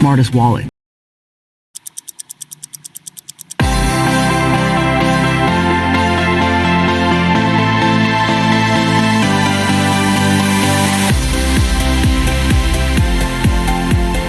smartest wallet.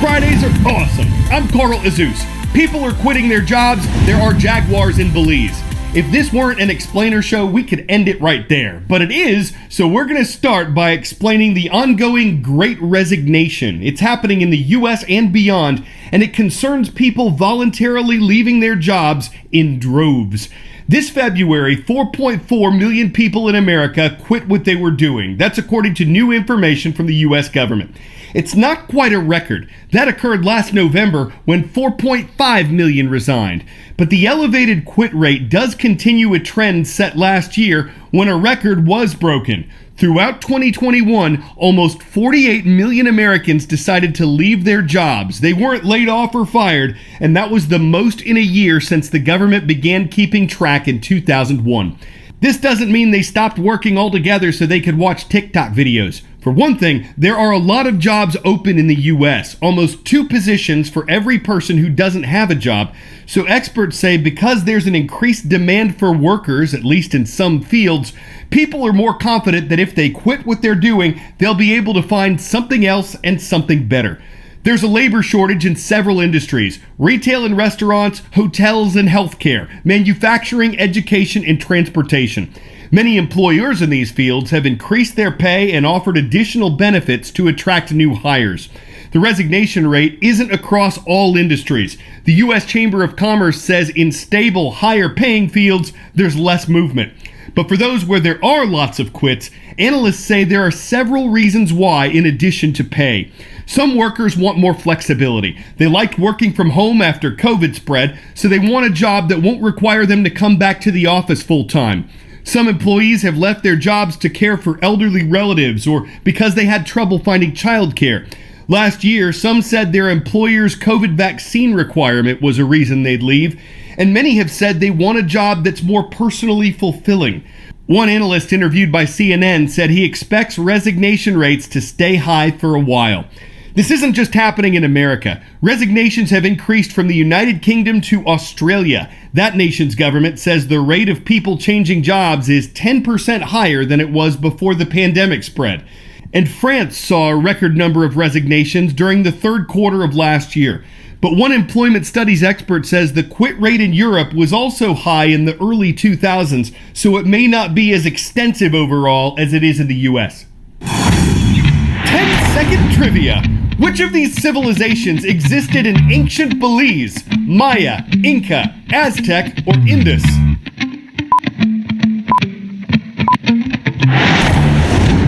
Fridays are awesome. I'm Carl Azus. People are quitting their jobs. There are Jaguars in Belize. If this weren't an explainer show, we could end it right there. But it is, so we're going to start by explaining the ongoing Great Resignation. It's happening in the U.S. and beyond, and it concerns people voluntarily leaving their jobs in droves. This February, 4.4 million people in America quit what they were doing. That's according to new information from the U.S. government. It's not quite a record. That occurred last November when 4.5 million resigned. But the elevated quit rate does continue a trend set last year when a record was broken. Throughout 2021, almost 48 million Americans decided to leave their jobs. They weren't laid off or fired, and that was the most in a year since the government began keeping track in 2001. This doesn't mean they stopped working altogether so they could watch TikTok videos. For one thing, there are a lot of jobs open in the U.S., almost 2 positions for every person who doesn't have a job. So experts say because there's an increased demand for workers, at least in some fields, people are more confident that if they quit what they're doing, they'll be able to find something else and something better. There's a labor shortage in several industries: retail and restaurants, hotels and healthcare, manufacturing, education, and transportation. Many employers in these fields have increased their pay and offered additional benefits to attract new hires. The resignation rate isn't across all industries. The U.S. Chamber of Commerce says in stable, higher-paying fields, there's less movement. But for those where there are lots of quits, analysts say there are several reasons why in addition to pay. Some workers want more flexibility. They liked working from home after COVID spread, so they want a job that won't require them to come back to the office full-time. Some employees have left their jobs to care for elderly relatives or because they had trouble finding childcare. Last year, some said their employer's COVID vaccine requirement was a reason they'd leave, and many have said they want a job that's more personally fulfilling. One analyst interviewed by CNN said he expects resignation rates to stay high for a while. This isn't just happening in America. Resignations have increased from the United Kingdom to Australia. That nation's government says the rate of people changing jobs is 10% higher than it was before the pandemic spread. And France saw a record number of resignations during the third quarter of last year. But one employment studies expert says the quit rate in Europe was also high in the early 2000s, so it may not be as extensive overall as it is in the US. 10-second trivia. Which of these civilizations existed in ancient Belize? Maya, Inca, Aztec, or Indus?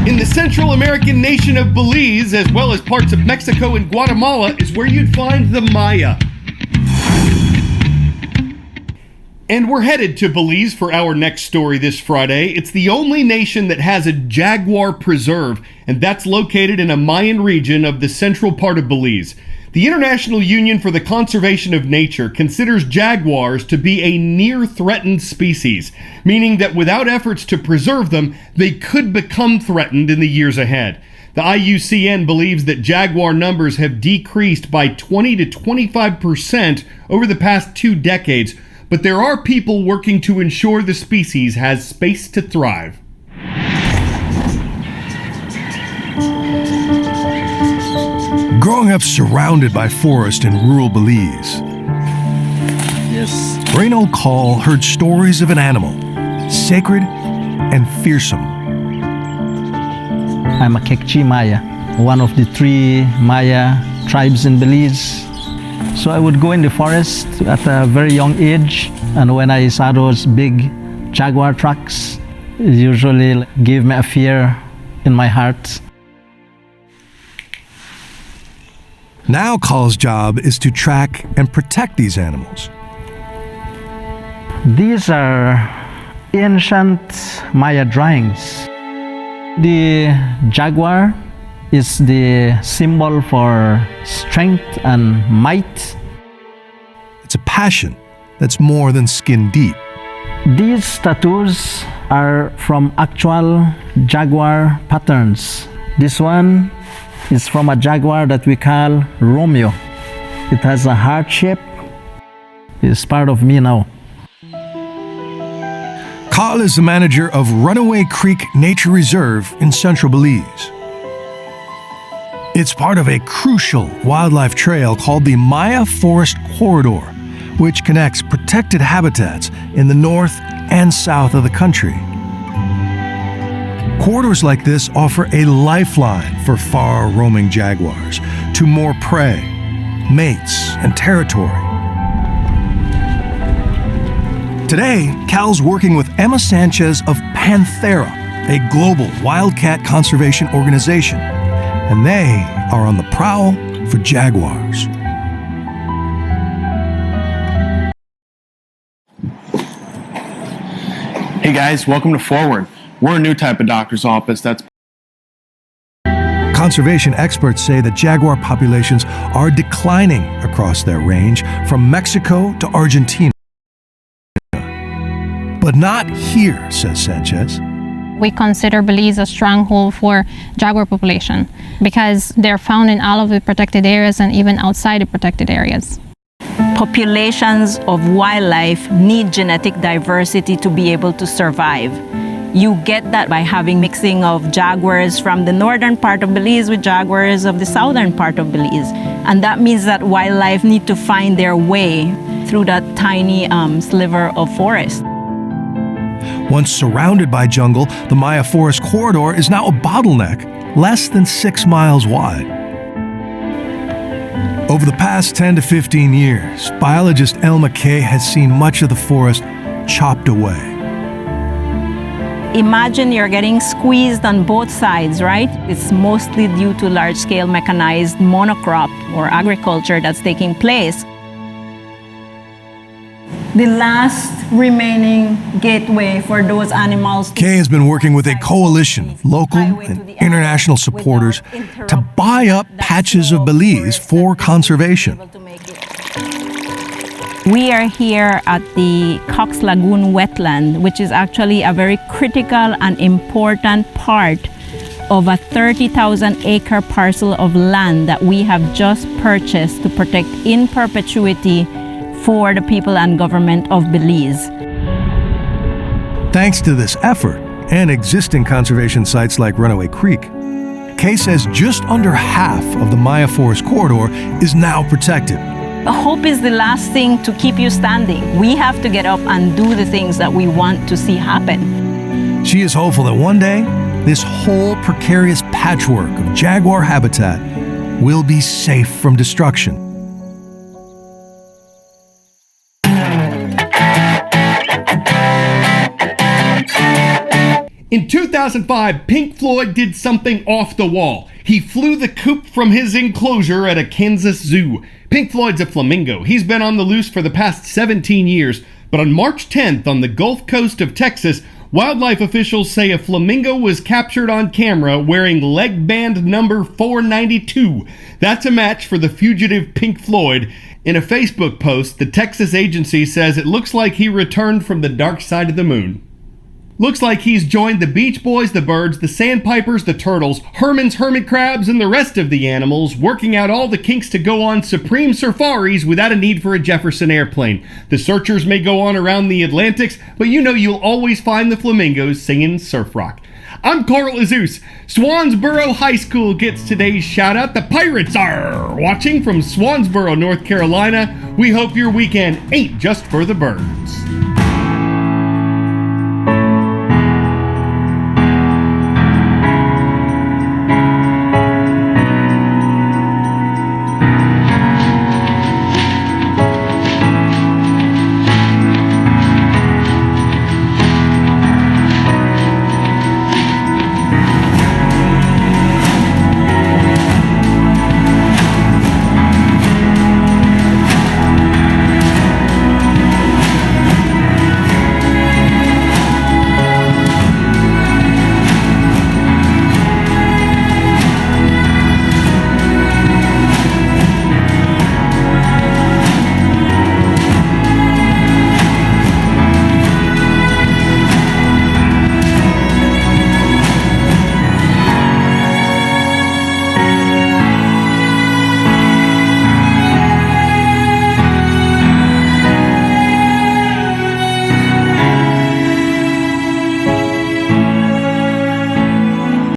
In the Central American nation of Belize, as well as parts of Mexico and Guatemala, is where you'd find the Maya. And we're headed to Belize for our next story this Friday. It's the only nation that has a jaguar preserve, and that's located in a Mayan region of the central part of Belize. The International Union for the Conservation of Nature considers jaguars to be a near-threatened species, meaning that without efforts to preserve them, they could become threatened in the years ahead. The IUCN believes that jaguar numbers have decreased by 20 to 25% over the past 2 decades, but there are people working to ensure the species has space to thrive. Growing up surrounded by forest in rural Belize, Reynold Call heard stories of an animal, sacred and fearsome. I'm a Kekchi Maya, one of the 3 Maya tribes in Belize. So I would go in the forest at a very young age, and when I saw those big jaguar tracks, it usually gave me a fear in my heart. Now Call's job is to track and protect these animals. These are ancient Maya drawings. The jaguar is the symbol for strength and might. It's a passion that's more than skin deep. These tattoos are from actual jaguar patterns. This one is from a jaguar that we call Romeo. It has a heart shape. It's part of me now. Carl is the manager of Runaway Creek Nature Reserve in central Belize. It's part of a crucial wildlife trail called the Maya Forest Corridor, which connects protected habitats in the north and south of the country. Corridors like this offer a lifeline for far-roaming jaguars to more prey, mates, and territory. Today, Cal's working with Emma Sanchez of Panthera, a global wildcat conservation organization, and they are on the prowl for jaguars. Hey guys, welcome to Forward. We're a new type of doctor's office that's Conservation experts say that jaguar populations are declining across their range from Mexico to Argentina. But not here, says Sanchez. We consider Belize a stronghold for jaguar population because they're found in all of the protected areas and even outside the protected areas. Populations of wildlife need genetic diversity to be able to survive. You get that by having mixing of jaguars from the northern part of Belize with jaguars of the southern part of Belize. And that means that wildlife need to find their way through that tiny sliver of forest. Once surrounded by jungle, the Maya Forest Corridor is now a bottleneck, less than 6 miles wide. Over the past 10 to 15 years, biologist Elma Kay has seen much of the forest chopped away. Imagine you're getting squeezed on both sides, right? It's mostly due to large-scale mechanized monocrop or agriculture that's taking place. The last remaining gateway for those animals. Kay has been working with a coalition of local and international supporters to buy up patches of Belize for conservation. We are here at the Cox Lagoon wetland, which is actually a very critical and important part of a 30,000-acre parcel of land that we have just purchased to protect in perpetuity for the people and government of Belize. Thanks to this effort and existing conservation sites like Runaway Creek, Kay says just under half of the Maya Forest Corridor is now protected. Hope is the last thing to keep you standing. We have to get up and do the things that we want to see happen. She is hopeful that one day, this whole precarious patchwork of jaguar habitat will be safe from destruction. In 2005, Pink Floyd did something off the wall. He flew the coop from his enclosure at a Kansas zoo. Pink Floyd's a flamingo. He's been on the loose for the past 17 years, but on March 10th on the Gulf Coast of Texas, wildlife officials say a flamingo was captured on camera wearing leg band number 492. That's a match for the fugitive Pink Floyd. In a Facebook post, the Texas agency says it looks like he returned from the dark side of the moon. Looks like he's joined the Beach Boys, the Birds, the Sandpipers, the Turtles, Herman's hermit crabs, and the rest of the animals, working out all the kinks to go on supreme safaris without a need for a Jefferson airplane. The searchers may go on around the Atlantics, but you know you'll always find the flamingos singing surf rock. I'm Carl Azus. Swansboro High School gets today's shout out. The Pirates are watching from Swansboro, North Carolina. We hope your weekend ain't just for the birds.